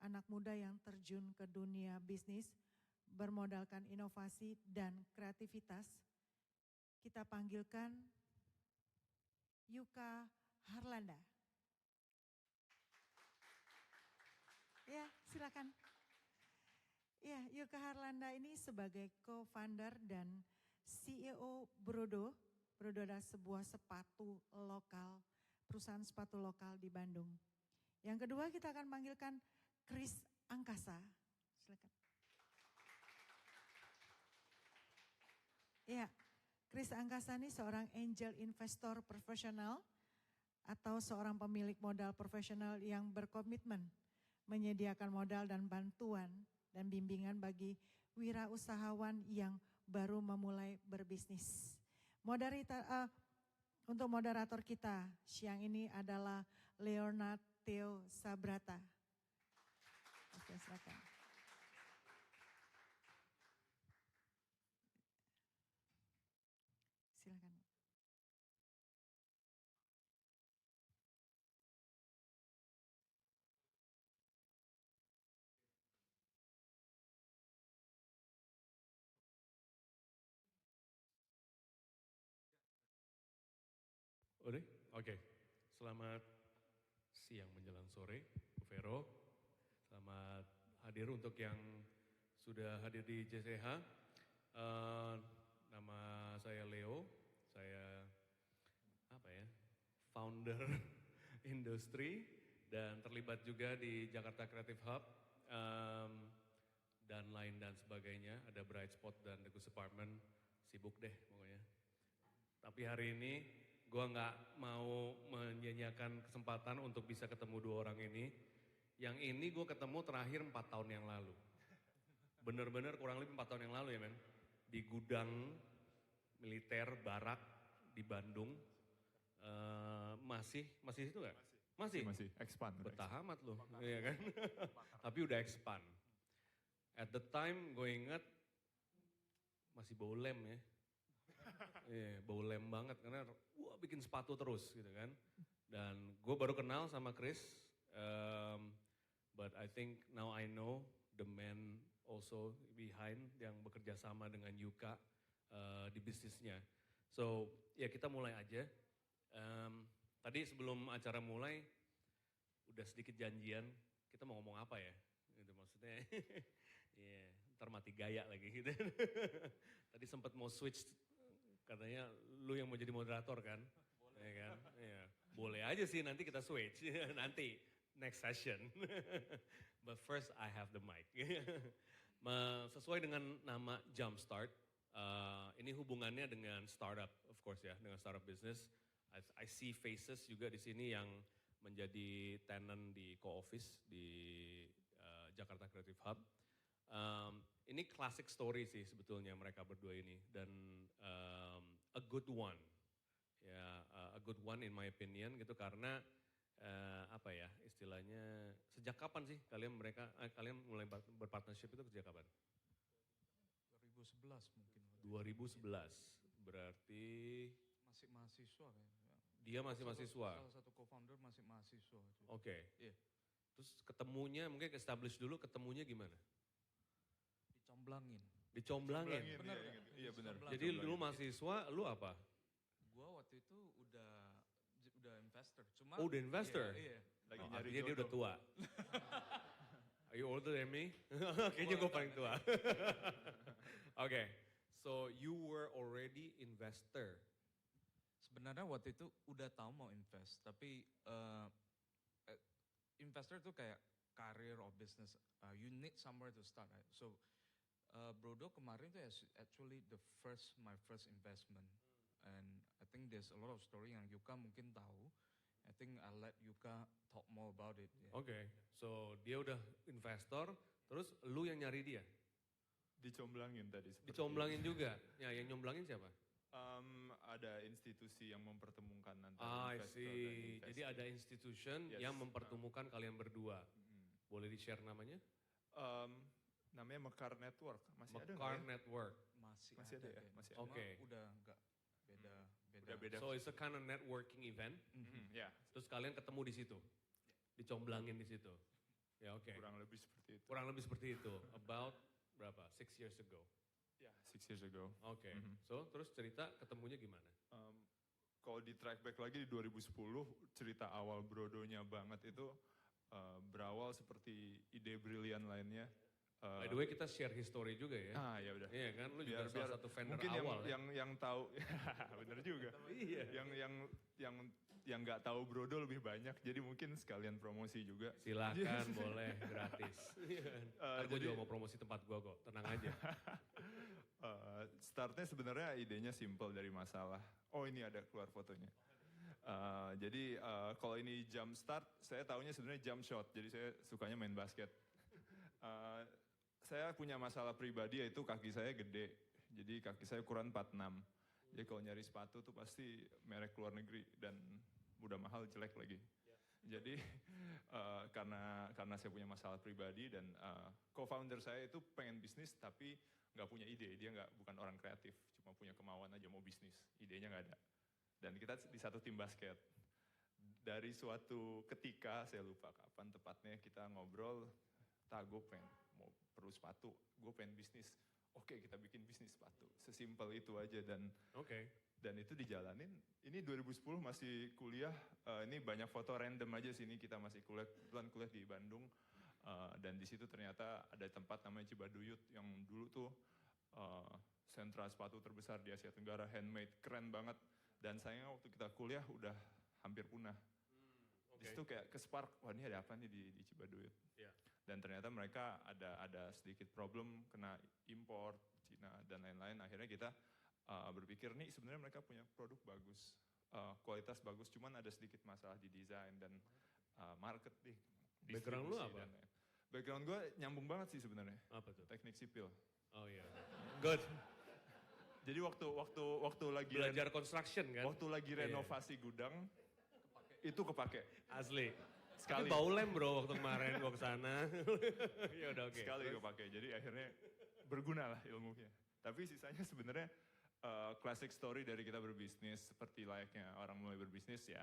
anak muda yang terjun ke dunia bisnis bermodalkan inovasi dan kreativitas. Kita panggilkan Yuka Harlanda. Ya, silakan. Ya, Yuka Harlanda ini sebagai co-founder dan CEO Brodo. Brodo adalah sebuah sepatu lokal, perusahaan sepatu lokal di Bandung. Yang kedua kita akan panggilkan Chris Angkasa. Silakan. Ya, Chris Angkasa ini seorang angel investor profesional atau seorang pemilik modal profesional yang berkomitmen menyediakan modal dan bantuan dan bimbingan bagi wirausahawan yang baru memulai berbisnis. Untuk moderator kita siang ini adalah Leonard Theo Sabrata. Oke, silakan. Silakan. Udah? Oke. Selamat siang menjelang sore, Bu Vero. Selamat hadir untuk yang sudah hadir di JCH. Nama saya Leo, saya founder industri dan terlibat juga di Jakarta Creative Hub dan lain dan sebagainya. Ada Bright Spot dan The Goose Apartment, sibuk deh pokoknya. Tapi hari ini gue nggak mau menyanyiakan kesempatan untuk bisa ketemu dua orang ini. Yang ini gue ketemu terakhir 4 tahun yang lalu. Bener-bener kurang lebih 4 tahun yang lalu ya men. Di gudang militer barak di Bandung. Masih situ gak? Masih, expand. Betah amat loh, iya kan? Tapi udah expand. At the time gue inget masih bau lem ya. Iya, bau lem banget karena bikin sepatu terus gitu kan. Dan gue baru kenal sama Chris, but I think now I know the man also behind yang bekerja sama dengan Yuka di bisnisnya. So ya kita mulai aja. Tadi sebelum acara mulai udah sedikit janjian kita mau ngomong apa ya, gitu maksudnya. Yeah, ntar mati gaya lagi gitu. Tadi sempat mau switch. Katanya lu yang mau jadi moderator kan? Boleh. Ya kan? Ya. Boleh aja sih nanti kita switch. Nanti next session. But first I have the mic. Sesuai dengan nama Jumpstart, ini hubungannya dengan startup of course ya, dengan startup business. I see faces juga di sini yang menjadi tenant di co-office di Jakarta Creative Hub. Ini classic story sih sebetulnya mereka berdua ini dan a good one, ya a good one in my opinion gitu karena apa ya istilahnya sejak kapan sih kalian mulai berpartnership itu sejak kapan? 2011 mungkin. 2011 berarti masih mahasiswa kan? Dia masih mahasiswa. Salah satu co-founder masih mahasiswa. Oke. Yeah. Terus ketemunya mungkin establish dulu ketemunya gimana? Dicomblangin. Benar. Iya benar. Jadi lu mahasiswa, lu apa? Gua waktu itu udah investor. Cuma udah investor? Iya. Lagi nyari artinya dia udah tua. Are you older than me? Kayaknya gue paling tua. Okay, so you were already investor. Sebenarnya waktu itu udah tahu mau invest, tapi investor tuh kayak career or business. You need somewhere to start. Right? So Brodo kemarin tuh actually my first investment. And I think there's a lot of story yang Yuka mungkin tahu. I think I'll let Yuka talk more about it. Yeah. Oke, so dia udah investor, terus lu yang nyari dia? Dicomblangin tadi. Dicomblangin juga? Ya, yang nyomblangin siapa? Ada institusi yang mempertemukan antara investor dan investor. Jadi ada institution yang mempertemukan kalian berdua. Boleh di-share namanya? Namanya Mekar Network. Masih ada Mekar Network. Masih ada ya? Masih ada. Oke. Udah enggak beda. So it's a kind of networking event. Ya. Terus kalian ketemu di situ, dicomblangin di situ. Ya oke. Kurang lebih seperti itu. Kurang lebih seperti itu. About berapa? 6 years ago. Ya, 6 years ago. Oke. So terus cerita ketemunya gimana? Kalau di track back lagi di 2010, cerita awal Brodonya banget itu berawal seperti ide brilian lainnya. By the way kita share history juga ya. Ya udah. Iya kan, lu juga salah satu vendor mungkin awal yang tahu, bener juga. Iya. Yang nggak tahu Brodo lebih banyak, jadi mungkin sekalian promosi juga. Silakan boleh gratis. Ntar gue juga mau promosi tempat gue kok, tenang aja. Startnya sebenarnya idenya simple dari masalah. Oh ini ada keluar fotonya. Jadi kalau ini jump start, saya taunya sebenarnya jump shot. Jadi saya sukanya main basket. Saya punya masalah pribadi yaitu kaki saya gede. Jadi kaki saya ukuran 46. Jadi kalau nyari sepatu tuh pasti merek luar negeri dan udah mahal jelek lagi. Jadi karena saya punya masalah pribadi dan co-founder saya itu pengen bisnis tapi nggak punya ide, dia bukan orang kreatif, cuma punya kemauan aja mau bisnis, idenya nggak ada. Dan kita di satu tim basket. Dari suatu ketika, saya lupa kapan tepatnya kita ngobrol, gue pengen mau perlu sepatu, gue pengen bisnis. Oke, kita bikin bisnis sepatu, sesimpel itu aja dan itu dijalanin. Ini 2010 masih kuliah, ini banyak foto random aja sini, kita masih kuliah di Bandung. Dan di situ ternyata ada tempat namanya Cibaduyut yang dulu tuh sentra sepatu terbesar di Asia Tenggara, handmade, keren banget. Dan sayangnya waktu kita kuliah udah hampir punah. Di situ kayak ke-spark, wah ini ada apa nih di Cibaduyut. Yeah. Dan ternyata mereka ada sedikit problem, kena import Cina dan lain-lain. Akhirnya kita berpikir nih sebenarnya mereka punya produk bagus, kualitas bagus, cuman ada sedikit masalah di desain dan marketing. Background lu apa? Background gue nyambung banget sih sebenarnya. Apa tuh? Teknik sipil. Oh iya. Good. Jadi waktu lagi belajar construction kan? Waktu lagi renovasi gudang itu kepake. Asli. Sekali. Tapi bau lem bro waktu kemarin gua kesana. Ya udah oke. Sekali kepake. Jadi akhirnya berguna lah ilmunya. Tapi sisanya sebenarnya classic story dari kita berbisnis seperti layaknya orang mulai berbisnis ya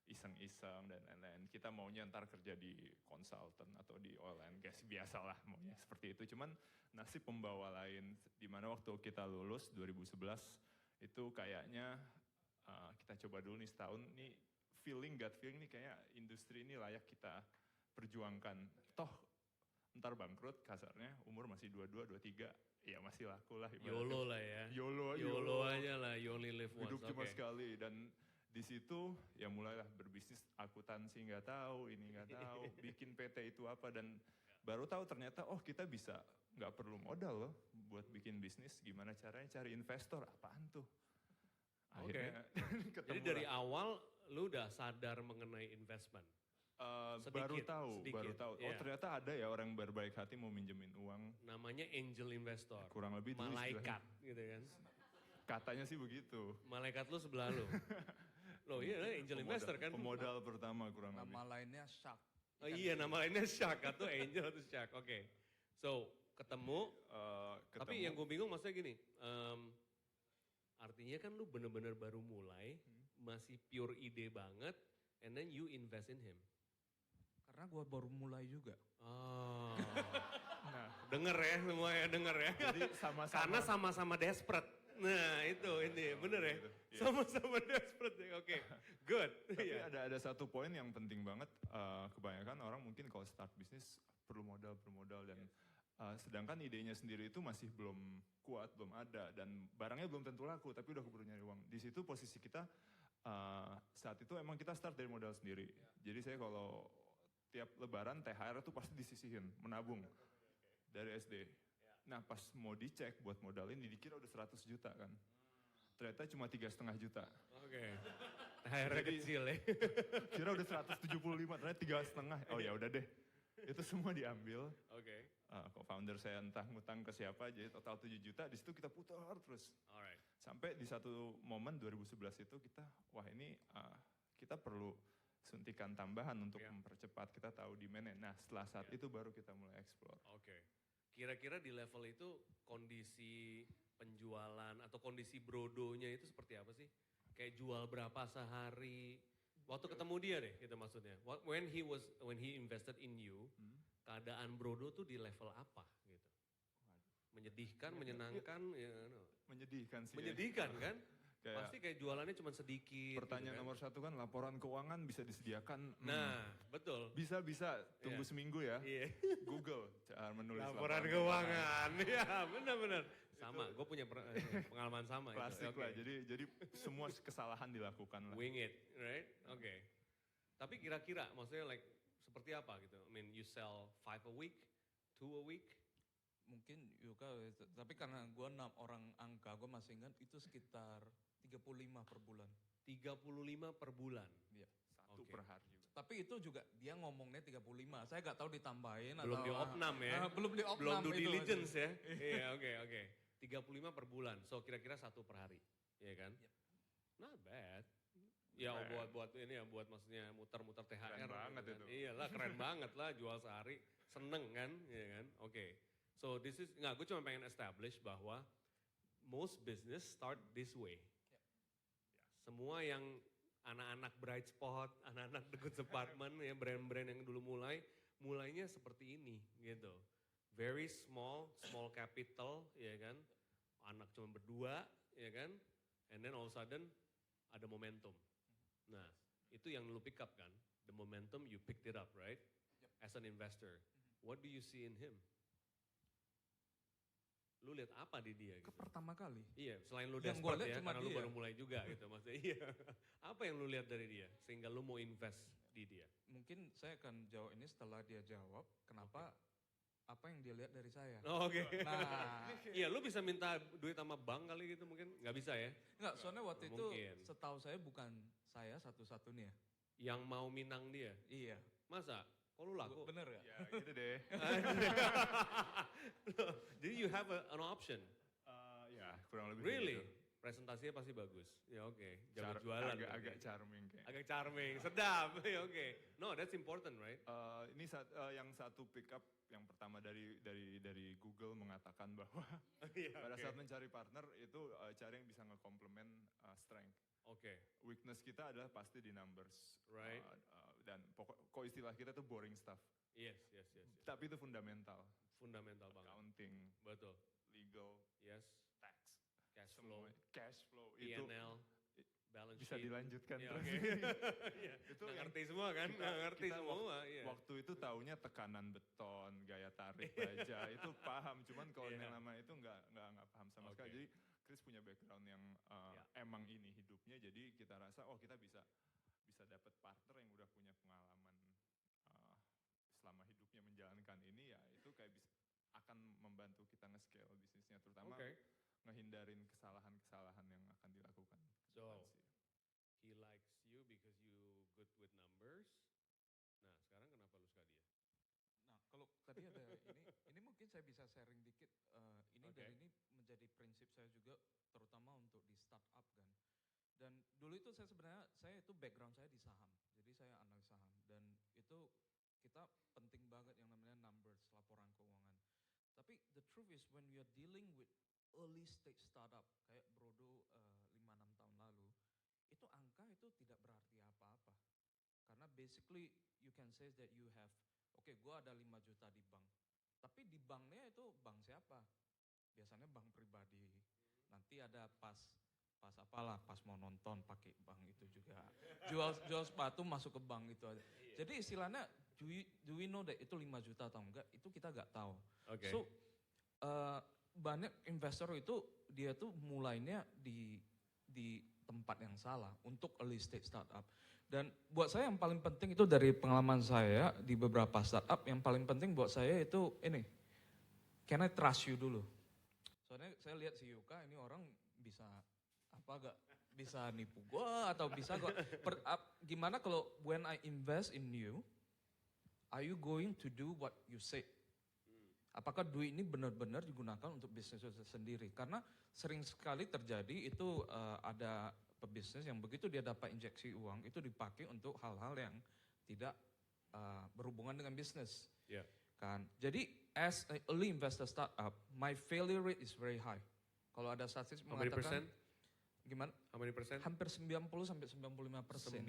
iseng-iseng dan lain-lain. Kita maunya ntar kerja di consultant atau di oil and gas, biasalah maunya seperti itu. Cuman nasib pembawa lain, dimana waktu kita lulus 2011 itu kayaknya kita coba dulu nih setahun, nih gut feeling nih kayak industri ini layak kita perjuangkan. Toh ntar bangkrut kasarnya, umur masih 22, 23, ya masih laku lah. YOLO lah ya. YOLO aja lah, you only live once. Hidup cuma sekali dan di situ ya mulailah berbisnis akuntansi nggak tahu, ini nggak tahu, bikin PT itu apa dan baru tahu ternyata oh kita bisa nggak perlu modal loh buat bikin bisnis, gimana caranya cari investor, apaan tuh. Akhirnya Jadi dari awal lu udah sadar mengenai investment? Baru tahu. Oh Yeah. ternyata ada ya orang berbaik hati mau minjemin uang. Namanya angel investor. Kurang lebih itu malaikat gitu kan. Katanya sih begitu. Malaikat lu sebelah lu. Loh iya angel investor kan. Pemodal pertama kurang lebih. Nama lainnya Shark. Oh iya nama lainnya Shark atau angel atau Shark. Oke. So ketemu. Tapi yang gue bingung maksudnya gini. Artinya kan lu bener-bener baru mulai. Masih pure ide banget. And then you invest in him. Karena gue baru mulai juga. Oh. Nah, denger ya semua ya, denger ya. Jadi sama-sama. Karena sama-sama desperate. Nah itu ini bener ya. Gitu, yeah. Sama-sama desperate ya, oke. Good. Tapi ada satu poin yang penting banget. Kebanyakan orang mungkin kalau start bisnis perlu modal dan sedangkan idenya sendiri itu masih belum kuat, belum ada dan barangnya belum tentu laku tapi udah keburu nyari uang. Di situ posisi kita saat itu emang kita start dari modal sendiri. Jadi saya kalau tiap lebaran THR itu pasti disisihin, menabung dari SD. Nah pas mau dicek buat modalin dikira udah 100 juta kan. Ternyata cuma 3,5 juta. Oke. THR kecil ya. Kira udah 175, ternyata 3,5. Oh ya udah deh. Itu semua diambil. Oke. Kok founder saya entah ngutang ke siapa aja, total 7 juta, di situ kita putar terus. Alright. Sampai di satu momen 2011 itu kita, wah ini kita perlu suntikan tambahan untuk mempercepat, kita tahu di mana. Nah setelah saat itu baru kita mulai explore. Oke. Kira-kira di level itu kondisi penjualan atau kondisi brodonya itu seperti apa sih? Kayak jual berapa sehari? Waktu ketemu dia deh, itu maksudnya. When he invested in you, keadaan Brodo tuh di level apa gitu? Menyedihkan, menyenangkan, ya, Menyedihkan sih. menyedihkan ya. kan? Kayak Pasti kayak jualannya cuma sedikit. pertanyaan gitu kan. nomor 1 kan laporan keuangan bisa disediakan. Nah, betul. Bisa tunggu Iya. seminggu ya. Iya. Google cara menulis Laporan keuangan, ya benar-benar. Sama, gue punya pengalaman sama. Klasik itu. lah. Oke. Jadi semua kesalahan dilakukan lah. Wing it, right? Oke. Tapi kira-kira maksudnya like seperti apa gitu? I mean you sell 5 a week, 2 a week? Mungkin Yuka, tapi karena gue 6 orang angka, gue masih ingat itu sekitar 35 per bulan. 35 per bulan. Iya. Satu Oke. per hari juga. Tapi itu juga dia ngomongnya 35. Saya nggak tahu ditambahin Belum atau di opnam ya? belum di opnam Belum due itu. diligence ya? Iya, oke. 35 per bulan, so kira-kira 1 per hari, iya kan? Yep. Not bad. Ya Bad. buat ini ya, buat maksudnya muter-muter THR. Keren banget gitu kan. itu. Iyalah keren banget lah, jual sehari, seneng kan, iya kan? Oke. So this is, gue cuma pengen establish bahwa most business start this way. Semua yang anak-anak Bright Spot, anak-anak The Goods Apartment, ya brand-brand yang dulu mulainya seperti ini gitu. Very small capital, ya kan. Anak cuma berdua, ya kan. And then all of a sudden ada momentum. Nah, itu yang lu pick up kan. The momentum you picked it up, right? As an investor. What do you see in him? Lu lihat apa di dia gitu? Pertama kali. Iya, selain lu Yang gua desperate lihat ya, cuma karena lu dia. baru mulai juga gitu maksudnya. Iya. Apa yang lu lihat dari dia sehingga lu mau invest di dia? Mungkin saya akan jawab ini setelah dia jawab kenapa apa yang dia lihat dari saya. Oh, oke. Nah, Iya, lu bisa minta duit sama bank kali gitu mungkin? Nggak bisa ya? enggak, soalnya waktu itu Mungkin. setahu saya bukan saya satu-satunya. Yang mau minang dia? Iya. Masa? Kok lu laku? Bener ya? Ya gitu deh. Jadi you have an option? Ya kurang lebih Really? gitu. Presentasinya pasti bagus. Ya oke, jago Char- jualan. Agak berarti. charming kayak. Agak charming, sedap. Ya oke. No, that's important, right? Ini yang satu pick up yang pertama dari Google mengatakan bahwa Iya, pada oke. saat mencari partner itu cari yang bisa nge-complement strength. Oke, Weakness kita adalah pasti di numbers. Right. Dan kok istilah kita tuh boring stuff. yes. Tapi itu fundamental. Fundamental banget. Accounting, Betul. legal, Yes. tax, Cash semua flow, cash flow itu P&L, balance bisa sheet. dilanjutkan Iya, terus. oke. Iya, Itu nggak yang ngerti semua kan? Nggak ngerti kita semua. Iya. Waktu itu taunya tekanan beton, gaya tarik baja, itu paham. Cuman kalau Iya. yang lama itu nggak paham sama sekali. Oke. Jadi Chris punya background yang emang ini hidupnya. Jadi kita rasa kita bisa dapat partner yang udah punya pengalaman selama hidupnya menjalankan ini ya itu kayak akan membantu kita nge-scale bisnisnya terutama Oke. ngehindarin kesalahan-kesalahan yang akan dilakukan. So, Ekspansi. he likes you because you good with numbers. Nah, sekarang kenapa lu suka dia? Nah, kalau tadi ada ini mungkin saya bisa sharing dikit. Ini Oke. dan ini menjadi prinsip saya juga, terutama untuk di startup kan. Dan dulu itu saya itu background saya di saham, jadi saya analis saham dan itu kita penting banget yang namanya numbers, laporan keuangan. Tapi the truth is when we are dealing with early stage startup kayak Brodo 5-6 tahun lalu, itu angka itu tidak berarti apa-apa. Karena basically you can say that you have, oke, gue ada 5 juta di bank. Tapi di banknya itu bank siapa? Biasanya bank pribadi. Nanti ada pas mau nonton pakai bank itu juga. Jual sepatu masuk ke bank itu aja. Jadi istilahnya do we know that itu 5 juta atau enggak? Itu kita enggak tahu. Oke. So banyak investor itu dia tuh mulainya di tempat yang salah untuk early stage startup. Dan buat saya yang paling penting itu dari pengalaman saya di beberapa startup, yang paling penting buat saya itu ini, can I trust you dulu. Soalnya saya lihat si Yuka ini orang bisa bisa nipu gua atau bisa gimana kalau when I invest in you, are you going to do what you say? Apakah duit ini benar-benar digunakan untuk bisnis sendiri? Karena sering sekali terjadi itu ada pebisnis yang begitu dia dapat injeksi uang itu dipakai untuk hal-hal yang tidak berhubungan dengan bisnis. Yeah. Kan. Jadi as an early investor startup, my failure rate is very high. Kalau ada statistik How many mengatakan percent? gimana? How many percent? Hampir 90 sampai 95%. 95%.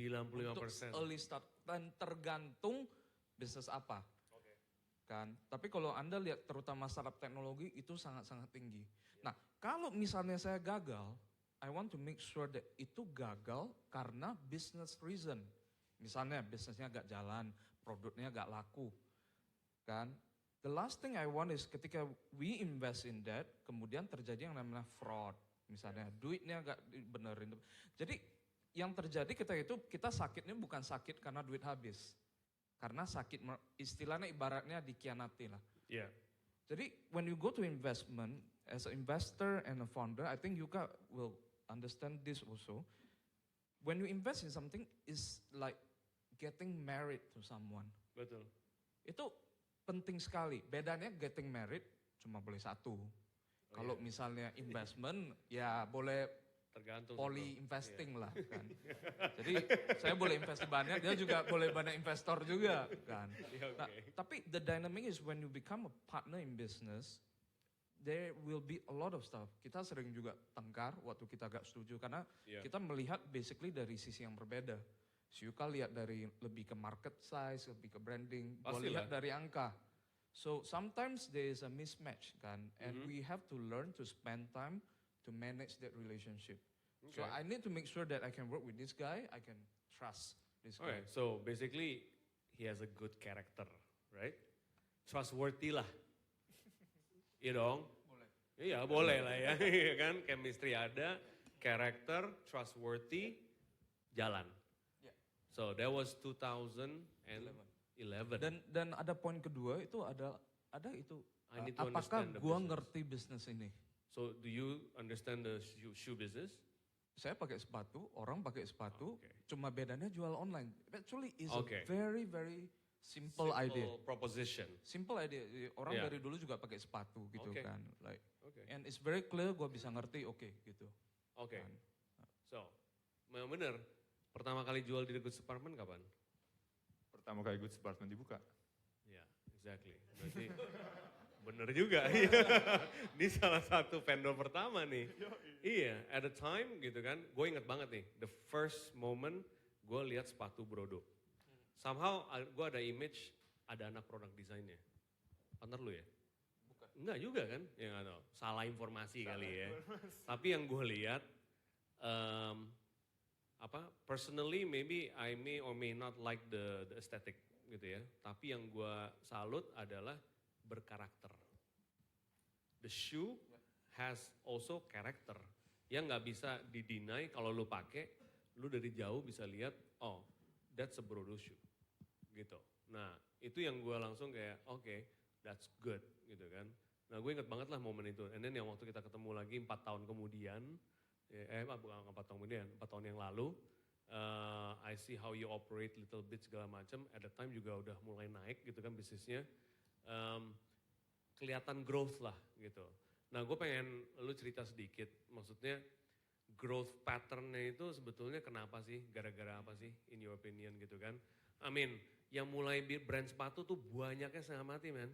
Untuk early start dan tergantung bisnis apa. kan. Tapi kalau Anda lihat terutama startup teknologi itu sangat-sangat tinggi. Nah, kalau misalnya saya gagal, I want to make sure that itu gagal karena business reason. Misalnya bisnisnya gak jalan, produknya gak laku, kan. The last thing I want is ketika we invest in that, kemudian terjadi yang namanya fraud. Misalnya duitnya gak benerin. Jadi yang terjadi kita sakitnya bukan sakit karena duit habis. Karena sakit, istilahnya ibaratnya dikhianati lah. Yeah. Jadi when you go to investment, as an investor and a founder, I think Yuka will understand this also. When you invest in something, is like getting married to someone. Betul. Itu penting sekali. Bedanya getting married cuma boleh satu. Kalau misalnya investment, ya boleh Tergantung. poly investing lah kan. Jadi saya boleh invest banyak, dia juga boleh banyak investor juga kan. Nah, tapi the dynamic is when you become a partner in business, there will be a lot of stuff. Kita sering juga tengkar waktu kita gak setuju karena kita melihat basically dari sisi yang berbeda. So Yuka lihat dari lebih ke market size, lebih ke branding, gue lihat dari angka. So sometimes there is a mismatch kan, and we have to learn to spend time to manage that relationship. So I need to make sure that I can work with this guy, I can trust this guy. Okay, so basically he has a good character, right? Trustworthy lah. Iya dong? Boleh. Iya boleh lah ya, iya kan? Chemistry ada, character, trustworthy, jalan. Yeah. So that was 2011. Dan ada poin kedua itu ada itu I need to apakah understand the gua business. ngerti bisnis ini? So do you understand the shoe business? Saya pakai sepatu, orang pakai sepatu, Okay. cuma bedanya jual online. Actually is Okay. a very very simple idea. Proposition. Simple idea. Orang Yeah. dari dulu juga pakai sepatu gitu Okay. kan. Like Okay. and it's very clear gua bisa ngerti gitu. Okay. Kan. So, memang benar. Pertama kali jual di The Goods Apartment kapan? Pertama kali Goods Apartment dibuka. Ya, exactly. Berarti bener juga. Ini salah satu vendor pertama nih. Iya, at the time gitu kan, gue inget banget nih, the first moment gue lihat sepatu Brodo. Somehow gue ada image, ada anak produk desainnya. Partner lu ya? Bukan. Enggak juga kan? Ya nggak tahu, salah informasi kali ya. Tapi yang gue lihat, personally maybe I may or may not like the aesthetic gitu ya. Tapi yang gue salut adalah berkarakter. The shoe has also character yang nggak bisa dideny kalau lu pakai, lu dari jauh bisa lihat, oh that's a Brodo shoe, gitu. Nah itu yang gue langsung kayak, okay, that's good, gitu kan. Nah gue inget banget lah momen itu. And then yang waktu kita ketemu lagi 4 tahun kemudian, bukan 4 tahun kemudian, 4 tahun yang lalu, I see how you operate little bit segala macam. At the time juga udah mulai naik gitu kan bisnisnya. Kelihatan growth lah gitu. Nah gue pengen lu cerita sedikit, maksudnya growth patternnya itu sebetulnya kenapa sih, gara-gara apa sih in your opinion gitu kan. I mean yang mulai brand sepatu tuh banyaknya setengah mati man.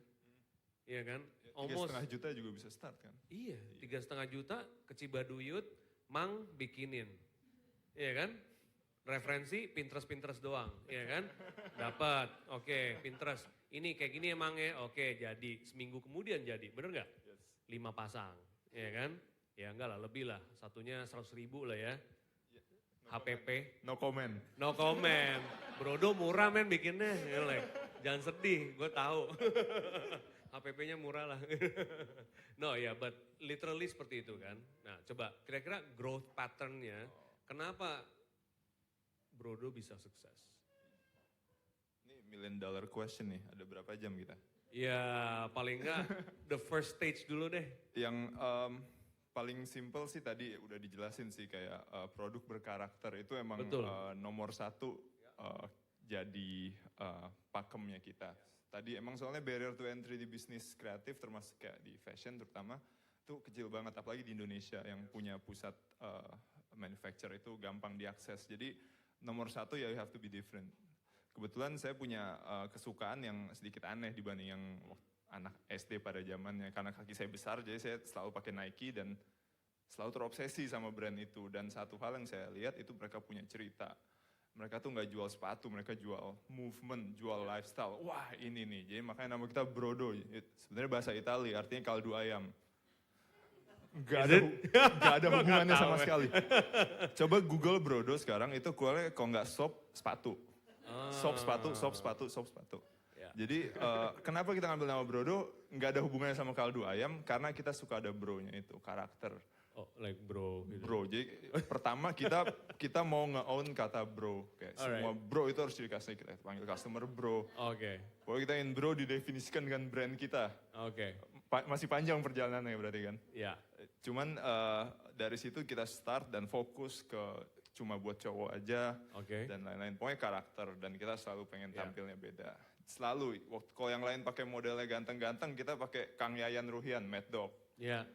Iya kan? Ya, 3,5 juta juga bisa start kan? Iya, 3,5 juta ke Cibaduyut, Mang bikinin. Iya kan? Referensi Pinterest doang, iya kan? Dapat, oke, Pinterest. Ini kayak gini emang ya, oke jadi. Seminggu kemudian jadi, bener gak? 5 pasang, iya kan? Ya enggak lah, lebih lah. Satunya 100.000 lah ya. HPP. No comment. No comment. Brodo murah men bikinnya. Jangan sedih, gue tahu. HPP-nya murah lah. No ya, but literally seperti itu kan. Nah coba kira-kira growth pattern-nya, kenapa Brodo bisa sukses? Ini $1 million question nih, ada berapa jam kita? Ya paling enggak the first stage dulu deh. Yang paling simple sih tadi udah dijelasin sih kayak produk berkarakter itu emang nomor satu jadi pakemnya kita. Tadi emang soalnya barrier to entry di bisnis kreatif termasuk kayak di fashion terutama itu kecil banget apalagi di Indonesia yang punya pusat manufacture itu gampang diakses. Jadi nomor satu ya you have to be different. Kebetulan saya punya kesukaan yang sedikit aneh dibanding yang anak SD pada zamannya. Karena kaki saya besar jadi saya selalu pakai Nike dan selalu terobsesi sama brand itu. Dan satu hal yang saya lihat itu mereka punya cerita. Mereka tuh nggak jual sepatu, mereka jual movement, jual lifestyle. Wah ini nih, jadi makanya nama kita Brodo. Sebenarnya bahasa Italia, artinya kaldu ayam. Gak ada hubungannya sama sekali. Coba Google Brodo sekarang, itu keluarnya kalau nggak sop, sepatu. Sop sepatu, sop sepatu, sop sepatu. Ya. Jadi kenapa kita ngambil nama Brodo, nggak ada hubungannya sama kaldu ayam, karena kita suka ada bro-nya itu, karakter. Oh, like bro gitu. Bro, jadi pertama kita mau nge-own kata bro. Kayak semua bro itu harus dikasih, kita panggil customer bro. Oke. Kalau kita ingin bro didefinisikan dengan brand kita. Oke. Masih panjang perjalanannya berarti kan. Ya. Cuman dari situ kita start dan fokus ke cuma buat cowok aja. Oke. Dan lain-lain. Pokoknya karakter dan kita selalu pengen tampilnya beda. Selalu, kalau yang lain pakai modelnya ganteng-ganteng, kita pakai Kang Yayan Ruhian, Mad Dog. Ya.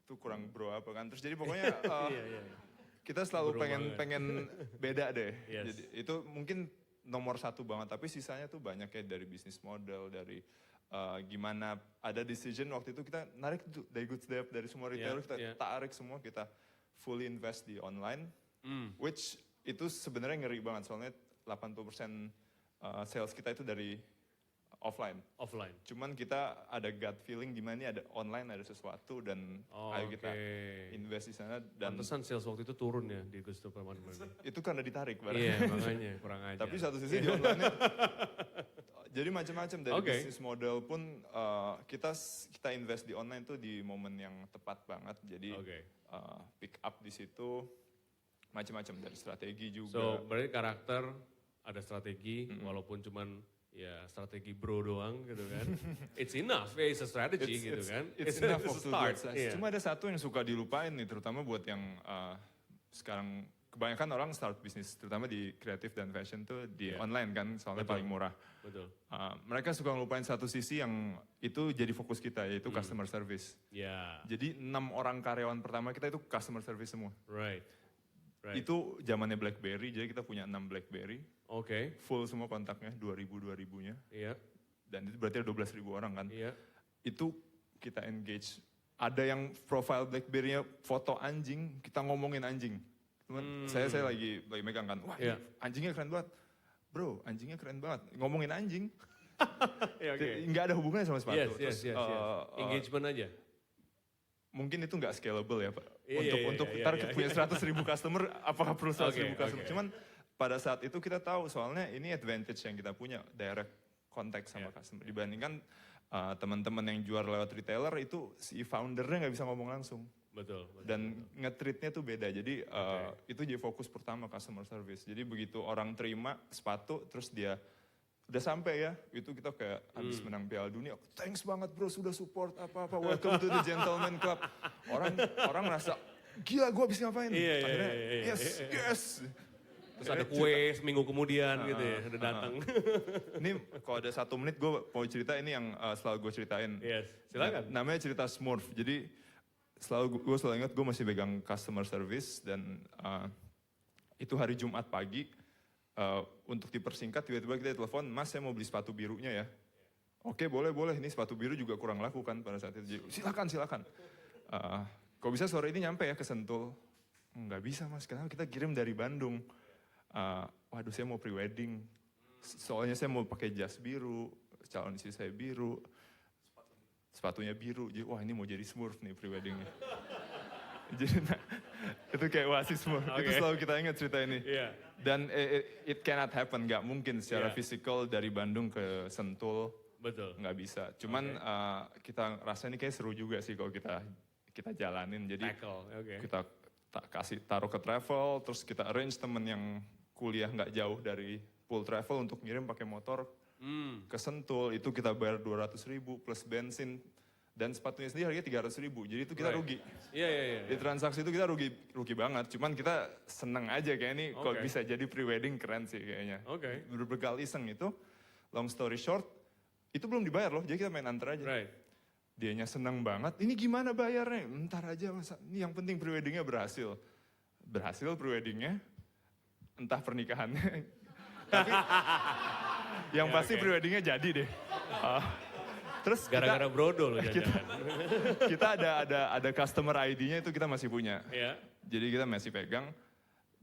Itu kurang bro apa kan. Terus jadi pokoknya Iya. kita selalu Bro pengen beda deh. Yes. Jadi itu mungkin nomor satu banget, tapi sisanya tuh banyak ya dari bisnis model, dari gimana ada decision waktu itu kita narik tuh dari Good Step, dari semua retailer kita tarik semua, kita fully invest di online, which itu sebenarnya ngeri banget soalnya 80% sales kita itu dari offline. Cuman kita ada gut feeling gimana ini ada online ada sesuatu dan ayo kita invest di sana dan pantesan sales waktu itu turun ya di Gusto Permanent. itu karena ditarik barang. Iya, makanya kurang aja. Tapi satu sisi di online jadi macam-macam dari bisnis model pun kita invest di online tuh di momen yang tepat banget. Jadi pick up di situ macam-macam dari strategi juga. So, berarti karakter ada strategi walaupun cuman ya strategi bro doang gitu kan. It's enough, it's a strategy gitu kan. It's enough to to start. Cuma ada satu yang suka dilupain nih, terutama buat yang sekarang kebanyakan orang start bisnis, terutama di kreatif dan fashion tuh di online kan, soalnya paling murah. Betul. Mereka suka ngelupain satu sisi yang itu jadi fokus kita, yaitu customer service. Jadi 6 orang karyawan pertama kita itu customer service semua. Right. Itu zamannya BlackBerry, jadi kita punya 6 BlackBerry. Full semua kontaknya, 2000-2000-nya. Iya. Dan itu berarti ada 12.000 orang kan. Iya. Itu kita engage. Ada yang profile BlackBerry-nya foto anjing, kita ngomongin anjing. Cuman saya lagi megang kan, wah anjingnya keren banget. Bro, anjingnya keren banget. Ngomongin anjing. Nggak ada hubungannya sama sepatu. Yes. Engagement aja. Mungkin itu nggak scalable ya Pak. Untuk Iya. punya 100.000 customer, apakah perlu 100.000 customer? Cuman pada saat itu kita tahu soalnya ini advantage yang kita punya, direct contact sama customer. Dibandingkan teman-teman yang jual lewat retailer itu si foundernya nggak bisa ngomong langsung. Betul. Dan nge-treatnya tuh beda. Jadi itu jadi fokus pertama customer service. Jadi begitu orang terima sepatu terus dia udah sampai ya, itu kita kayak habis menang Piala Dunia. Thanks banget bro, sudah support apa-apa. Welcome to the Gentleman Club. Orang ngerasa, gila gue habis ngapain? Akhirnya, yes. Terus ada kue seminggu kemudian gitu ya, udah datang. Ini kalau ada 1 menit gue mau cerita ini yang selalu gue ceritain. Yes, silakan. Namanya cerita Smurf. Jadi gue selalu ingat gue masih pegang customer service dan itu hari Jumat pagi. Untuk dipersingkat tiba-tiba kita telepon, Mas saya mau beli sepatu birunya ya. Oke boleh, ini sepatu biru juga kurang laku kan pada saat itu. Silakan. Kok bisa sore ini nyampe ya ke Sentul? Nggak bisa Mas, karena kita kirim dari Bandung. Waduh saya mau pre-wedding, soalnya saya mau pakai jas biru, calon istri saya biru, sepatunya biru. Jadi wah ini mau jadi Smurf nih pre-weddingnya. Jadi itu kayak Oasis Smurf, itu selalu kita ingat cerita ini. Dan it cannot happen, nggak mungkin secara fisikal dari Bandung ke Sentul. Betul. Nggak bisa. Cuman kita rasa ini kayak seru juga sih kalau kita jalanin. Jadi kita taruh ke travel, terus kita arrange temen yang kuliah nggak jauh dari pool travel untuk ngirim pakai motor ke Sentul. Itu kita bayar 200.000 plus bensin. Dan sepatunya sendiri harganya 300.000, jadi itu kita rugi. Di transaksi itu kita rugi banget. Cuman kita seneng aja kayak ini, kalau bisa jadi pre-wedding keren sih kayaknya. Berbegal iseng itu, long story short, itu belum dibayar loh, jadi kita main antar aja. Dianya seneng banget, ini gimana bayarnya? Ntar aja, ini yang penting pre-weddingnya berhasil. Berhasil pre-weddingnya, entah pernikahannya. Tapi yang pasti pre-weddingnya jadi deh. Terus gara-gara Brodo loh kita ada customer ID-nya itu kita masih punya. Jadi kita masih pegang.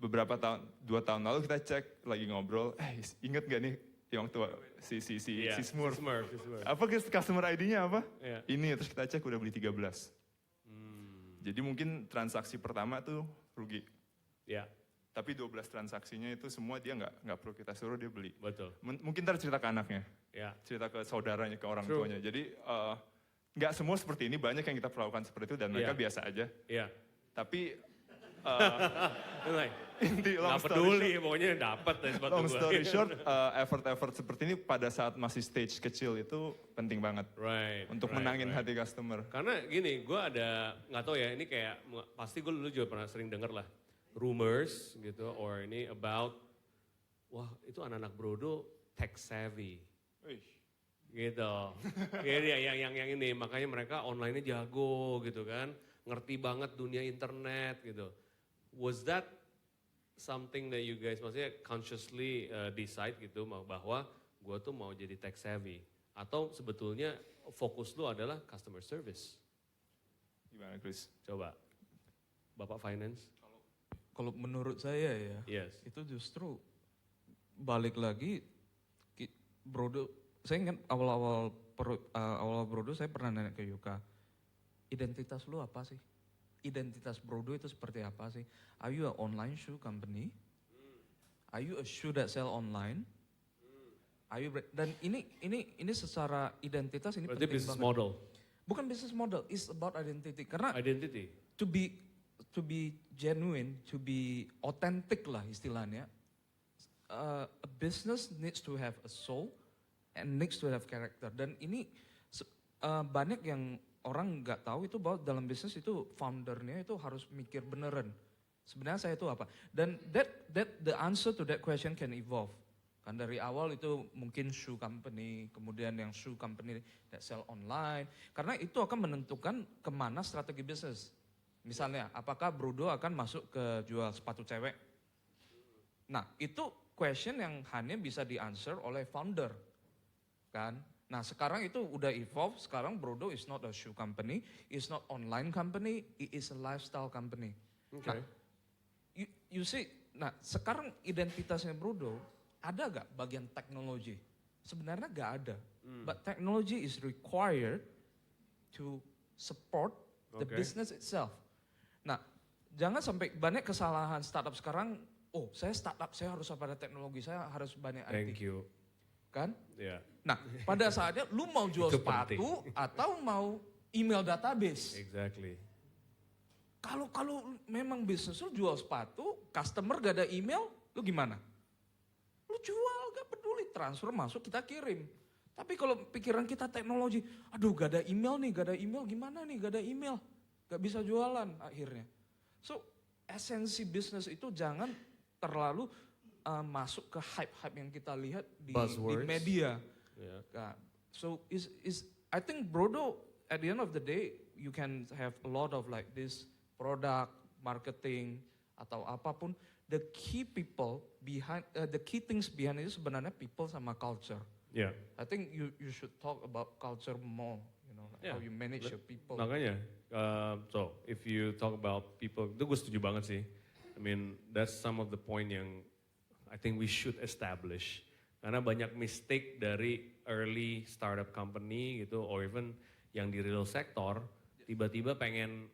beberapa tahun, 2 tahun lalu kita cek lagi ngobrol, inget gak nih yang tua si Smurf. Apa customer ID-nya apa? Iya. Ini terus kita cek udah beli 13. Jadi mungkin transaksi pertama tuh rugi. Ya, Tapi 12 transaksinya itu semua dia nggak perlu kita suruh, dia beli. betul. Mungkin ntar cerita ke anaknya, Ya, cerita ke saudaranya, ke orang True. tuanya. Jadi nggak semua seperti ini, banyak yang kita perlakukan seperti itu dan mereka Iya. biasa aja. ya. Tapi Like, inti long nggak story peduli, pokoknya dapat dari sepatu Long gua. story short, effort seperti ini pada saat masih stage kecil itu penting banget Right. untuk right, menangin right. hati customer. Karena gini, gue ada, nggak tahu ya, ini kayak, pasti gue dulu juga pernah sering denger lah, rumors gitu, or ini about, wah itu anak-anak Brodo tech savvy. Gitu. Jadi yang ini, makanya mereka online-nya jago gitu kan, ngerti banget dunia internet gitu. Was that something that you guys maksudnya consciously decide gitu bahwa gue tuh mau jadi tech savvy? Atau sebetulnya fokus lu adalah customer service? Gimana Chris? Coba, Bapak Finance? Kalau menurut saya ya, Yes. itu justru balik lagi Brodo. Saya ingat awal-awal Brodo saya pernah nanya ke Yuka, identitas lu apa sih? Identitas Brodo itu seperti apa sih? Are you an online shoe company? Are you a shoe that sell online? Are you dan ini secara identitas ini Berarti penting business banget. model, Bukan business model, it's about identity. Karena identity. to be genuine, to be authentic lah istilahnya. A business needs to have a soul and needs to have character. Dan ini banyak yang orang nggak tahu itu bahwa dalam bisnis itu foundernya itu harus mikir beneran. Sebenarnya saya itu apa? Dan that the answer to that question can evolve. Kan dari awal itu mungkin shoe company, kemudian yang shoe company that sell online. Karena itu akan menentukan kemana strategi bisnis. Misalnya, apakah Brodo akan masuk ke jual sepatu cewek? Nah, itu question yang hanya bisa di-answer oleh founder. Kan? Nah, sekarang itu udah evolve, sekarang Brodo is not a shoe company, is not online company, it is a lifestyle company. Okay. Nah, you see, nah sekarang identitasnya Brodo, ada gak bagian teknologi? Sebenarnya gak ada. But technology is required to support the Okay. business itself. Nah, jangan sampai banyak kesalahan startup sekarang, oh saya startup, saya harus pada teknologi, saya harus banyak IT. Thank you. Kan? Ya, Nah, pada saatnya lu mau jual Itu sepatu atau mau email database. exactly. Kalau memang bisnis lu jual sepatu, customer gak ada email, lu gimana? Lu jual gak peduli, transfer masuk kita kirim. Tapi kalau pikiran kita teknologi, aduh gak ada email nih, gak ada email gimana nih, gak ada email. Gak bisa jualan akhirnya. So, esensi bisnis itu jangan terlalu masuk ke hype-hype yang kita lihat di Buzzwords. media. Ya. So I think Brodo at the end of the day you can have a lot of like this product marketing atau apapun. The key people behind the key things behind itu sebenarnya people sama culture. Ya. I think you should talk about culture more. You know, like Yeah. how you manage your people. Makanya, so if you talk about people, itu gue setuju banget sih. I mean, that's some of the point yang I think we should establish. Karena banyak mistake dari early startup company gitu, or even yang di real sector, tiba-tiba pengen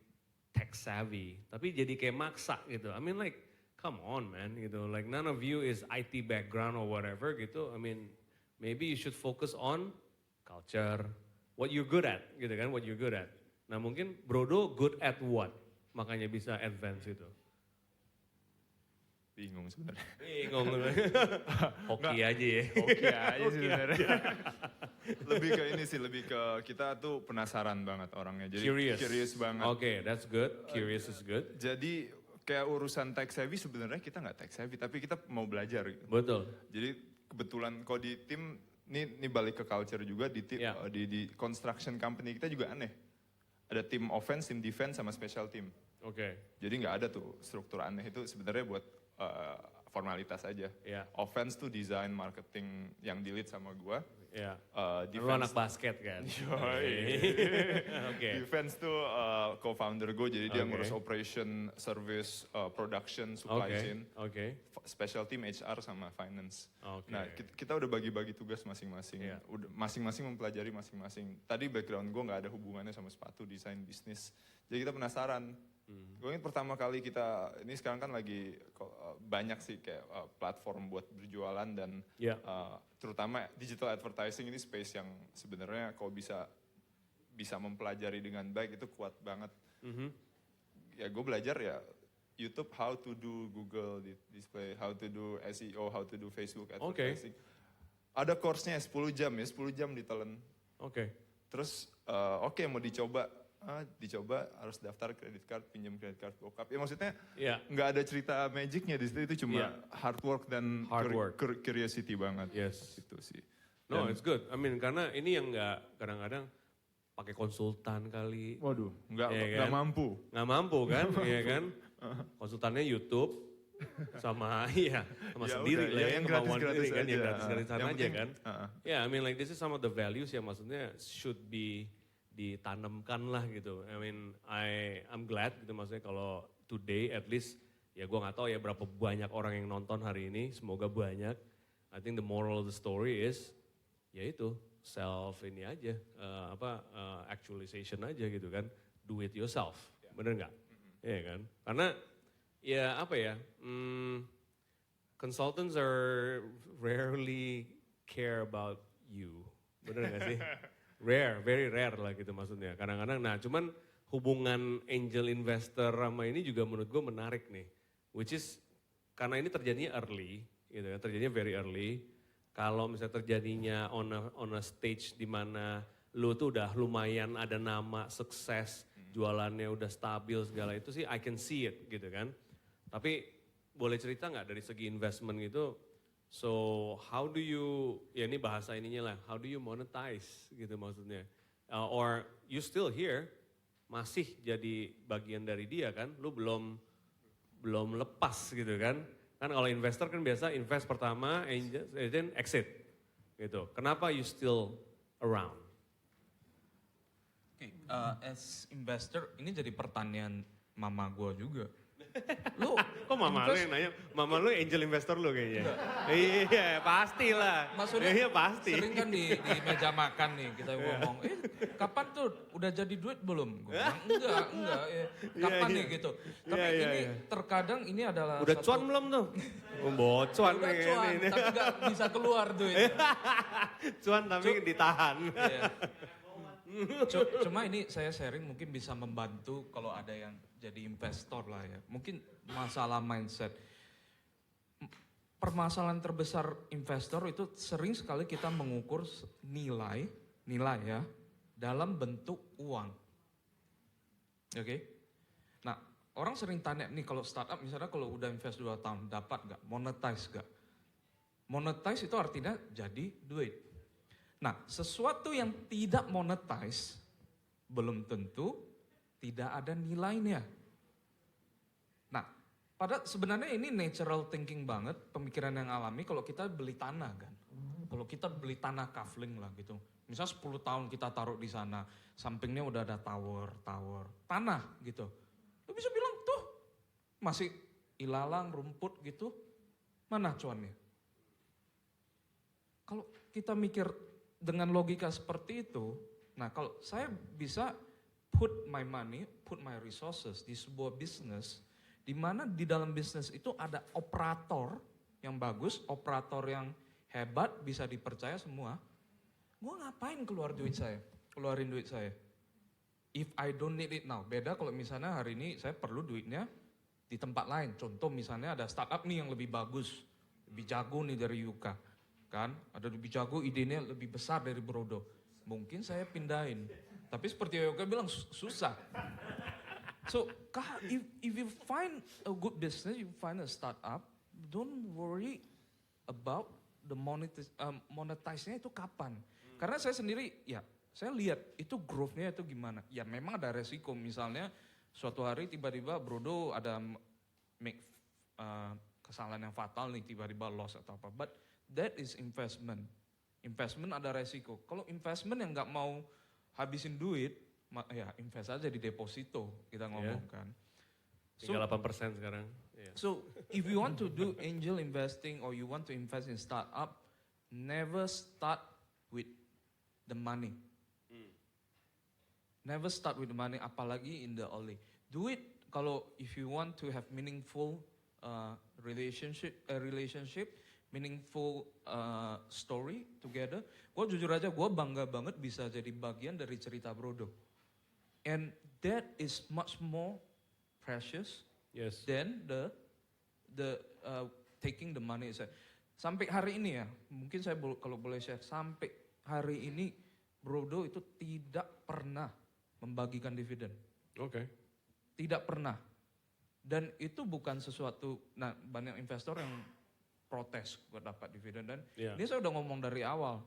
tech savvy, tapi jadi kayak maksa gitu. I mean like, come on man gitu. Like none of you is IT background or whatever gitu. I mean, maybe you should focus on culture, what you're good at gitu kan, what you're good at. Nah mungkin Brodo good at what? Makanya bisa advance itu. Bingung sebenarnya. Bingung. Hoki aja ya. Oke aja sih sebenarnya. Lebih ke ini sih, lebih ke kita tuh penasaran banget orangnya. Jadi curious banget. Okay, that's good. Curious is good. Jadi kayak urusan tech savvy sebenarnya kita nggak tech savvy, tapi kita mau belajar gitu. Betul. Jadi kebetulan kalau di tim, ini balik ke culture juga, di tim, Ya. di construction company kita juga aneh. Ada tim offense, tim defense, sama special team. Oke. Jadi nggak ada tuh struktur aneh itu sebenarnya buat formalitas aja. Ya. Offense tuh design, marketing yang di lead sama gua. Ya. Lu defense. anak basket kan? Yoi. Oke. Defense tuh co-founder gue, jadi dia Oke. ngurus operation, service, production, supply Oke. chain, Oke. special team HR sama finance. Oke. Nah kita udah bagi-bagi tugas masing-masing, Iya. udah masing-masing mempelajari masing-masing. Tadi background gue nggak ada hubungannya sama sepatu, desain, bisnis. Jadi kita penasaran. Gue ingat pertama kali kita, ini sekarang kan lagi banyak sih kayak platform buat berjualan dan Iya. terutama digital advertising ini space yang sebenarnya kalau bisa mempelajari dengan baik itu kuat banget. Ya gue belajar ya YouTube how to do Google display, how to do SEO, how to do Facebook advertising. Ada course-nya 10 jam ya, 10 jam ditelen. Oke. Terus oke, mau dicoba harus daftar kredit card, pinjam kredit card bokap. Ya maksudnya Iya. nggak ada cerita magicnya di situ, itu cuma Iya. hard work dan Hard work. curiosity banget. Yes. Itu sih. No, Dan- it's good. I mean, karena ini yang nggak kadang-kadang pakai konsultan kali. Waduh, nggak Iya kan? mampu. Nggak mampu kan, iya kan? Konsultannya YouTube sama iya sama Ya sendiri udah, lah ya, ya, yang kemauan gratis-gratis sendiri kan, ya aja. gratis-gratisan Yang aja penting, kan. Ya, I mean like this is some of the values yang maksudnya should be ditanamkan lah gitu. I mean I'm glad gitu maksudnya kalau today at least ya gue nggak tahu ya berapa banyak orang yang nonton hari ini, semoga banyak. I think the moral of the story is ya itu self ini aja actualization aja gitu kan, do it yourself, bener nggak? Iya kan? Karena ya apa ya, consultants are rarely care about you, bener nggak sih? Rare, very rare lah gitu maksudnya. Kadang-kadang, nah cuman hubungan angel investor sama ini juga menurut gue menarik nih, which is karena ini terjadinya early, gitu kan, terjadinya very early. Kalau misalnya terjadinya on a stage di mana lu tuh udah lumayan ada nama, sukses, jualannya udah stabil segala itu sih I can see it gitu kan. Tapi boleh cerita nggak dari segi investment gitu, so how do you, ya ini bahasa ininya lah, how do you monetize gitu maksudnya. Or you still here, masih jadi bagian dari dia kan, lu belum lepas gitu kan. Kan kalau investor kan biasa invest pertama, angel, then exit gitu. Kenapa you still around? Oke, as investor ini jadi pertanyaan mama gue juga. Lu Kok mama lu yang nanya? Mama lu angel investor lu kayaknya. Iya, pastilah. maksudnya Iya, pasti. sering kan di meja makan nih kita ngomong, kapan tuh udah jadi duit belum? Gua bilang, enggak. Kapan Iya, nih iya. gitu. Tapi Iya, iya, ini iya. terkadang ini adalah Udah satu- cuan belum tuh? Bocuan Udah nih. cuan, ini. tapi nggak bisa keluar duit. Cuan tapi ditahan. Iya. Cuma ini saya sharing mungkin bisa membantu kalau ada yang jadi investor lah ya. Mungkin masalah mindset. Permasalahan terbesar investor itu sering sekali kita mengukur nilai ya dalam bentuk uang. Oke. Nah, orang sering tanya nih kalau startup misalnya kalau udah invest 2 tahun dapat gak? Monetize gak? Monetize itu artinya jadi duit. Nah, sesuatu yang tidak monetize belum tentu tidak ada nilainya. Nah, sebenarnya ini natural thinking banget, pemikiran yang alami kalau kita beli tanah kan. Kalau kita beli tanah kafling lah gitu. Misal 10 tahun kita taruh di sana, sampingnya udah ada tower, tanah gitu. Lu bisa bilang tuh masih ilalang, rumput gitu, mana cuannya? Kalau kita mikir dengan logika seperti itu, nah kalau saya bisa put my money, put my resources di sebuah bisnis, di mana di dalam bisnis itu ada operator yang bagus, operator yang hebat, bisa dipercaya semua, gue ngapain keluarin duit saya? If I don't need it now, beda kalau misalnya hari ini saya perlu duitnya di tempat lain. Contoh misalnya ada startup nih yang lebih bagus, lebih jago nih dari Yuka. Kan, ada lebih jago, idenya lebih besar dari Brodo. Mungkin saya pindahin. Tapi seperti Yoga bilang, susah. So, if you find a good business, you find a startup, don't worry about the monetize-nya itu kapan. Karena saya sendiri, ya saya lihat itu growth-nya itu gimana. Ya memang ada resiko, misalnya suatu hari tiba-tiba Brodo ada make kesalahan yang fatal nih, tiba-tiba loss atau apa. But that is investment. Investment ada resiko. Kalau investment yang nggak mau habisin duit, ya invest aja di deposito kita ngomong kan. Tinggal 8% sekarang. Iya. So if you want to do angel investing or you want to invest in startup, never start with the money. Never start with the money, apalagi in the early. Do it kalau if you want to have meaningful relationship, meaningful story together. Gue jujur aja, gue bangga banget bisa jadi bagian dari cerita Brodo. And that is much more precious Yes. than the taking the money. Sampai hari ini ya, mungkin saya kalau boleh share, sampai hari ini Brodo itu tidak pernah membagikan dividen. Oke. Tidak pernah. Dan itu bukan sesuatu, nah banyak investor yang protes buat dapat dividen. Dan Iya. ini saya udah ngomong dari awal,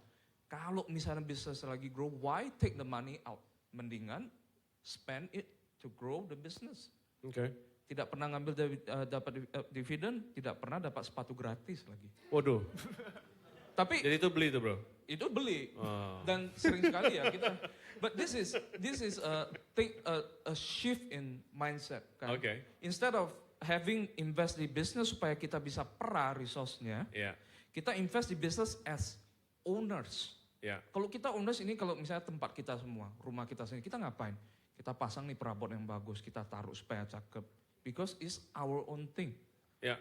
kalau misalnya bisnis lagi grow, why take the money out? Mendingan spend it to grow the business. Oke. Tidak pernah ngambil dapat dividen, tidak pernah dapat sepatu gratis lagi. Waduh. Tapi Jadi itu beli itu bro? itu beli Oh. dan sering sekali ya kita. But this is a shift in mindset kan. Oke. Instead of having invest di business supaya kita bisa pera resource-nya, Iya. kita invest di business as owners. Iya. Kalau kita owners ini, kalau misalnya tempat kita semua, rumah kita sendiri, kita ngapain? Kita pasang nih perabot yang bagus, kita taruh supaya cakep. Because it's our own thing. Iya.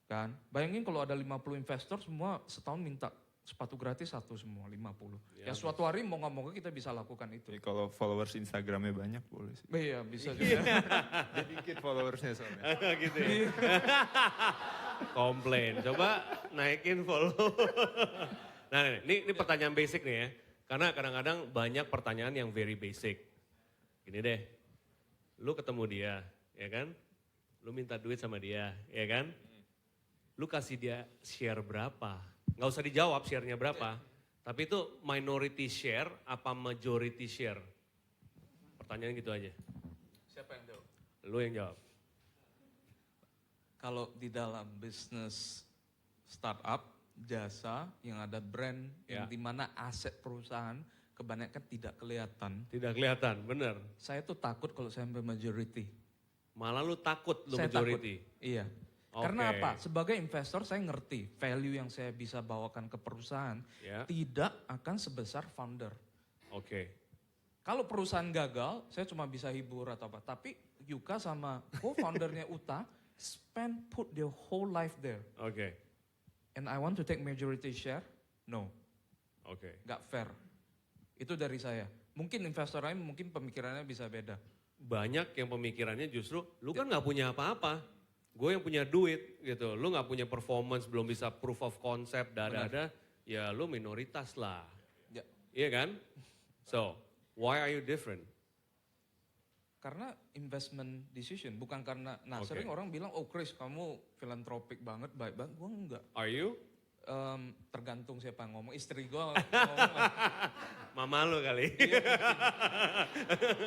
Kan? Bayangin kalau ada 50 investor semua setahun minta sepatu gratis satu semua, 50. Ya suatu hari mau nggak mau kita bisa lakukan itu. Jadi kalau followers Instagramnya banyak boleh sih. Iya bisa juga. Dia dikit followersnya soalnya. Gitu ya. Komplain. Coba naikin follow. Nah ini pertanyaan basic nih ya. Karena kadang-kadang banyak pertanyaan yang very basic. Gini deh. Lu ketemu dia, ya kan? Lu minta duit sama dia, ya kan? Lu kasih dia share berapa? Nggak usah dijawab share-nya berapa. Tapi itu minority share apa majority share? Pertanyaan gitu aja. Siapa yang jawab? Lu yang jawab. Kalau di dalam bisnis startup, jasa yang ada brand, yang Ya. dimana aset perusahaan kebanyakan tidak kelihatan. Tidak kelihatan, bener. Saya tuh takut kalau saya ambil majority. Malah lu takut lu Saya majority. takut. Iya. Oke. Karena apa? Sebagai investor saya ngerti value yang saya bisa bawakan ke perusahaan Ya, tidak akan sebesar founder. oke. Kalau perusahaan gagal, saya cuma bisa hibur atau apa. Tapi Yuka sama co-foundernya Uta put their whole life there. Oke, And I want to take majority share? No, oke. gak fair. Itu dari saya. Mungkin investor lain mungkin pemikirannya bisa beda. Banyak yang pemikirannya justru, lu kan nggak punya apa-apa. Gue yang punya duit gitu, lu nggak punya performance, belum bisa proof of concept, dada-dada, ya lu minoritas lah. Ya. Iya kan? So, why are you different? Karena investment decision, bukan karena, nah Oke. sering orang bilang, oh Chris kamu filantropik banget, baik banget. Gue enggak. Are you? Tergantung siapa yang ngomong, istri gue ngomong. Mama lu kali. Iya,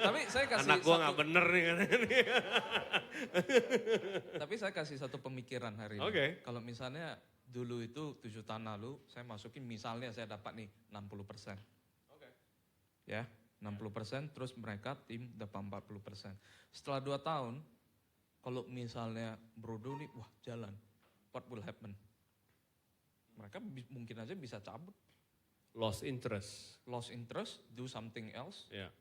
tapi saya kasih Anak gue nggak bener nih kan. Tapi saya kasih satu pemikiran hari ini. Oke. Kalau misalnya dulu itu 7 tahun lalu, saya masukin misalnya saya dapat nih 60%. Oke. Ya, 60%, terus mereka tim dapat 40%. Setelah 2 tahun, kalau misalnya Brodo nih, wah jalan, what will happen? Mereka mungkin aja bisa cabut, Lost interest. lost interest, do something else. Ya.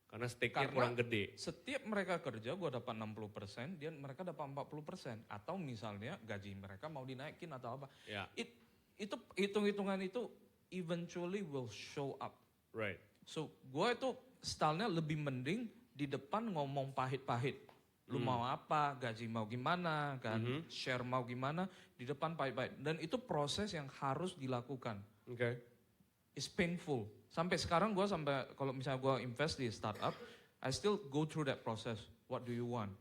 Karena stake-nya Karena- kurang gede. Setiap mereka kerja, gue dapat 60%, dan mereka dapat 40%. Atau misalnya gaji mereka mau dinaikin atau apa. Ya, Itu hitung-hitungan itu eventually will show up. right. So, gue itu stylenya lebih mending di depan ngomong pahit-pahit. Lu mau apa, gaji mau gimana, kan, share mau gimana, di depan pahit-pahit. Dan itu proses yang harus dilakukan. Oke. It's painful. Sampai sekarang gue kalau misalnya gue invest di startup, I still go through that process. What do you want?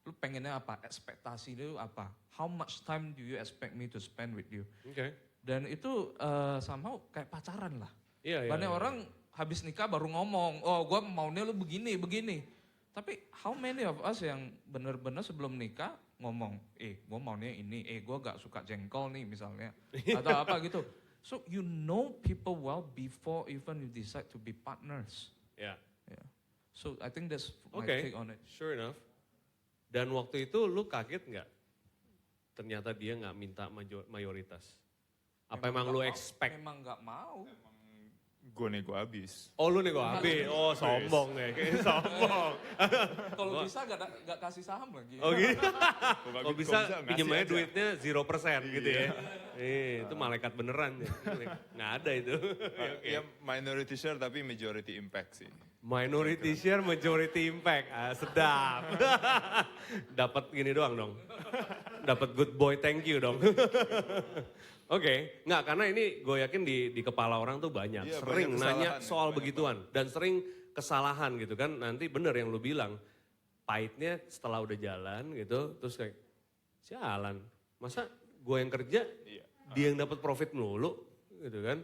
Lu pengennya apa? Ekspektasi lu apa? How much time do you expect me to spend with you? Oke. Dan itu somehow kayak pacaran lah. Iya, iya. Banyak iya. orang habis nikah baru ngomong, oh gue maunya lu begini, begini. Tapi how many of us yang benar-benar sebelum nikah ngomong, gue maunya ini, gue gak suka jengkol nih misalnya. Atau apa gitu. So you know people well before even you decide to be partners. Ya, Yeah. So I think that's my oke, take on it. sure enough. Dan waktu itu lu kaget nggak? Ternyata dia nggak minta mayoritas. Apa emang nggak lu mau, expect? Memang nggak mau. Gue nego abis. Oh lu nego habis, oh sombong ya, kayak sombong. Kalau bisa nggak kasih saham lagi. Oh gitu? Kok Oh bisa pinjem aja duitnya 0% gitu ya. Itu malaikat beneran ya. Nggak ada itu. Ya minority share tapi majority impact sih. Minority share, majority impact. Ah, sedap. Dapat gini doang dong. Dapat good boy thank you dong. Oke, nggak karena ini gue yakin di kepala orang tuh banyak. Iya, Sering banyak nanya kesalahan, soal banyak begituan. Dan sering kesalahan gitu kan. Nanti bener yang lu bilang. Pahitnya setelah udah jalan gitu. Terus kayak, jalan. Masa gue yang kerja, Iya. dia yang dapat profit melulu gitu kan.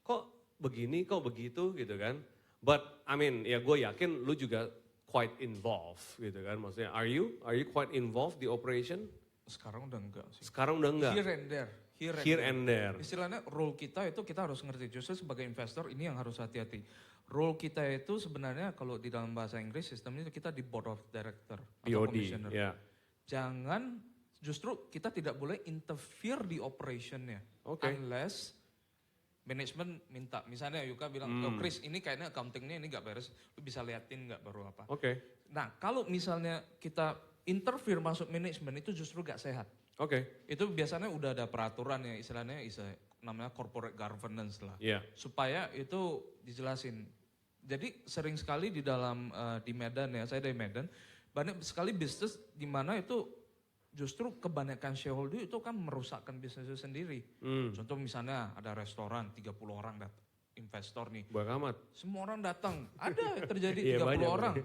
Kok begini, kok begitu gitu kan. But I mean ya gue yakin lu juga quite involved gitu kan. Maksudnya are you quite involved di operation? Sekarang udah enggak sih. Sekarang udah enggak? Here and there. Here and there. Istilahnya role kita itu kita harus ngerti. Justru sebagai investor ini yang harus hati-hati. Role kita itu sebenarnya kalau di dalam bahasa Inggris sistemnya itu kita di board of director atau BOD, commissioner. ya. Jangan, justru kita tidak boleh interfere di operationnya. Oke. Unless manajemen minta. Misalnya Yuka bilang, oh Chris ini kayaknya accountingnya ini nggak beres. Lu bisa liatin nggak baru apa. Oke. Nah kalau misalnya kita interfere masuk manajemen itu justru nggak sehat. Oke. Itu biasanya udah ada peraturan ya istilahnya namanya corporate governance lah. Iya. Supaya itu dijelasin. Jadi sering sekali di dalam di Medan ya, saya dari Medan, banyak sekali bisnis di mana itu justru kebanyakan shareholder itu kan merusakkan bisnis itu sendiri. Contoh misalnya ada restoran 30 orang investor nih. Banyak amat. Semua orang datang, ada terjadi Iya, 30 banyak, orang.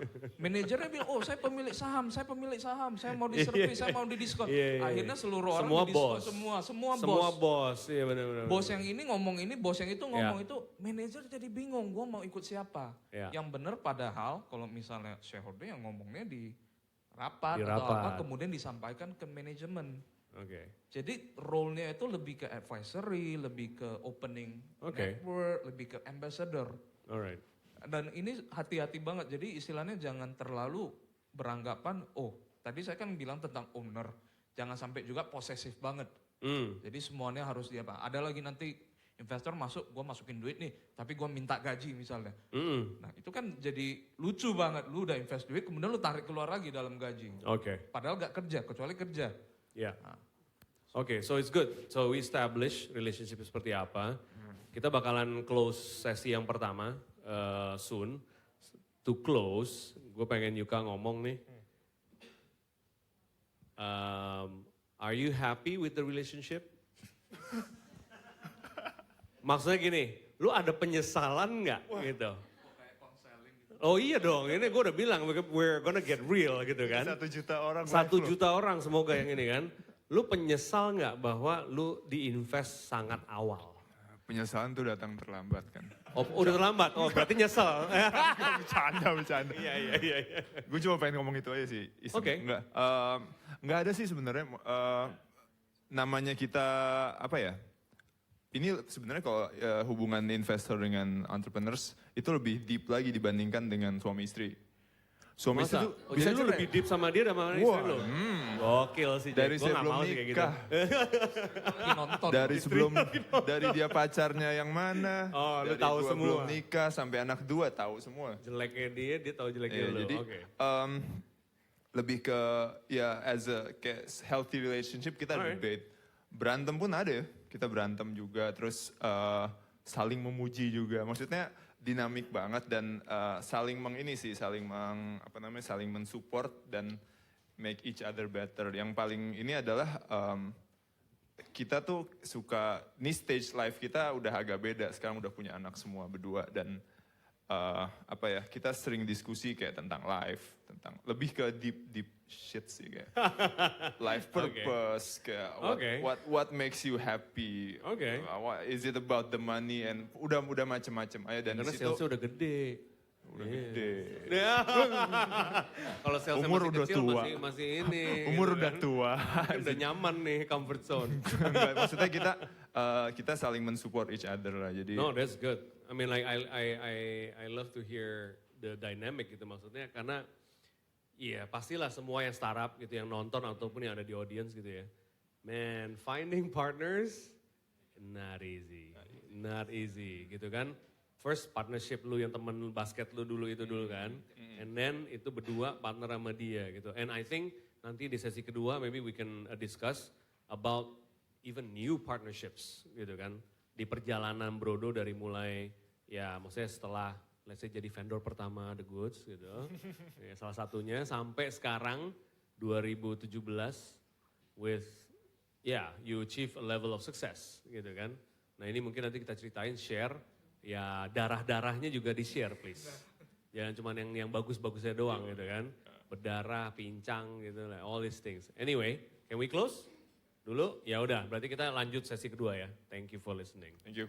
Manajernya bilang, oh saya pemilik saham, saya mau diservis, saya mau didiskon. Iya, iya. Akhirnya seluruh orang Semua didiskon bos. semua Semua bos. bos, iya benar-benar. Bos yang ini ngomong ini, bos yang itu ngomong Ya. itu, manajer jadi bingung, gue mau ikut siapa. Ya. Yang benar padahal kalau misalnya shareholder yang ngomongnya di rapat Di atau rapat. apa, kemudian disampaikan ke manajemen. Oke. Jadi role-nya itu lebih ke advisory, lebih ke opening Oke. network, lebih ke ambassador. Alright. Dan ini hati-hati banget, jadi istilahnya jangan terlalu beranggapan, oh tadi saya kan bilang tentang owner, jangan sampai juga posesif banget. Jadi semuanya harus dia apa, ada lagi nanti investor masuk, gue masukin duit nih, tapi gue minta gaji misalnya. Nah itu kan jadi lucu banget, lu udah invest duit, kemudian lu tarik keluar lagi dalam gaji. Oke. Padahal gak kerja, kecuali kerja. Ya. Oke, so it's good. So we establish relationship seperti apa. Kita bakalan close sesi yang pertama soon. To close, gue pengen Yuka ngomong nih. Are you happy with the relationship? Maksudnya gini, lu ada penyesalan nggak gitu? Oh iya dong, ini gue udah bilang we're gonna get real gitu kan. 1 juta orang. 1 juta orang semoga yang ini kan. Lu penyesal nggak bahwa lu diinvest sangat awal? Penyesalan tuh datang terlambat kan. Oh udah terlambat, oh berarti nyesel. Bercanda. Iya. Gue cuma pengen ngomong itu aja sih. iseng. Oke. Nggak ada sih sebenarnya. Namanya kita apa ya? Ini sebenarnya kalau hubungan investor dengan entrepreneurs itu lebih deep lagi dibandingkan dengan suami istri. Suami istri Masa? tuh Oh, jadi lu cerai. lebih deep sama dia sama istri lu? Gokil sih, Dari gue gak sebelum mau sih kayak gitu. nikah, Lagi nonton. dari dia pacarnya yang mana, Oh, lu dari tahu gua semua. belum nikah sampai anak 2 tahu semua. Jeleknya dia tahu jeleknya Iya, lu. jadi Oke. lebih ke ya as a kayak healthy relationship kita Alright. debate. Berantem pun ada ya, kita berantem juga, terus saling memuji juga. Maksudnya dinamik banget dan saling saling mensupport dan make each other better. Yang paling ini adalah kita tuh suka, ini stage life kita udah agak beda, sekarang udah punya anak semua berdua dan kita sering diskusi kayak tentang life, tentang lebih ke deep shit sih kayak life purpose, kayak what makes you happy, what is it about the money, and udah macem-macem aja dan Karena di situ salesnya udah gede. udah gede. Kalau salesnya Umur masih udah kecil tua. masih ini. Umur gitu udah kan. tua. Udah nyaman nih comfort zone. Enggak, maksudnya kita kita saling mensupport each other lah. Jadi No, that's good. I mean, like I love to hear the dynamic gitu maksudnya karena iya pastilah semua yang startup gitu yang nonton ataupun yang ada di audience gitu ya. Man, finding partners not easy gitu kan. First partnership lu yang temen basket lu dulu itu dulu kan. And then itu berdua partner sama dia gitu. And I think nanti di sesi kedua maybe we can discuss about even new partnerships gitu kan. Di perjalanan Brodo dari mulai ya maksudnya setelah let's say jadi vendor pertama The Goods gitu. Ya, salah satunya sampai sekarang 2017 with you achieve a level of success gitu kan. Nah ini mungkin nanti kita ceritain share ya darah-darahnya juga di share please. Jangan cuma yang bagus-bagusnya doang gitu kan. Berdarah, pincang gitu lah, all these things. Anyway, can we close? Dulu, ya udah. Berarti kita lanjut sesi kedua ya. Thank you for listening. thank you.